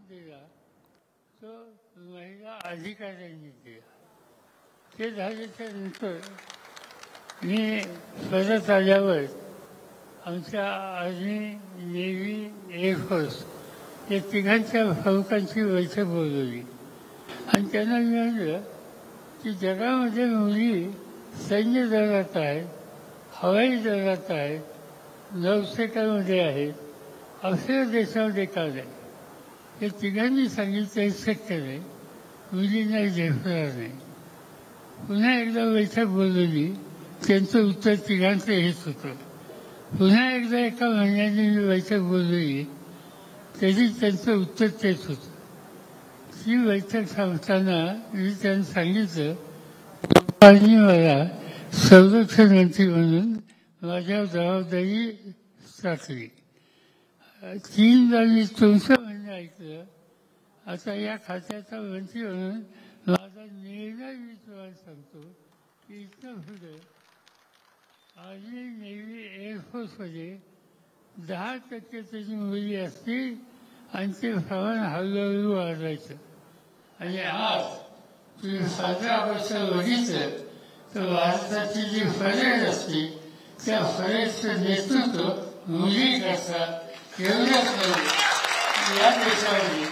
दिला तो महिला अधिकाऱ्यांनी दिला. ते झाल्याच्या नंतर मी परत आल्यावर आमच्या आर्मी, नेव्ही, एअरफोर्स या तिघांच्या प्रमुखांची बैठक बोलवली आणि त्यांना विचारलं की जगामध्ये मुली सैन्य दलात आहेत, हवाई दलात आहेत, नौसेनेमध्ये आहेत, असे देशामध्ये का नाही. हे तिघांनी सांगितलं हे शक्य नाही, मुलींना झेपणार नाही. पुन्हा एकदा बैठक बोलवली, त्यांचं उत्तर तिघांचं हेच होतं. पुन्हा एकदा एका महिन्याने मी बैठक बोलवली, तरी त्यांचं उत्तर तेच होतं. ही बैठक सांगताना मी त्यांना सांगितलं पप्पांनी मला संरक्षण मंत्री म्हणून माझ्यावर जबाबदारी टाकली. 3दा मी तुमचं म्हणणं ऐकलं. आता या खात्याचा मंत्री म्हणून माझा निर्णय मी तुम्हाला सांगतो की इथं पुढे आर्मी, नेव्ही, एअरफोर्समध्ये 10% तरी मुली असतील आणि ते प्रमाण हळूहळू वाढवायचं. आणि आज तुम्ही 15 वर्ष बघितलं तर भारताची जी फरेड असते त्या फरेडचं नेतृत्व मुली करतात. एवढंच नाही या देशामध्ये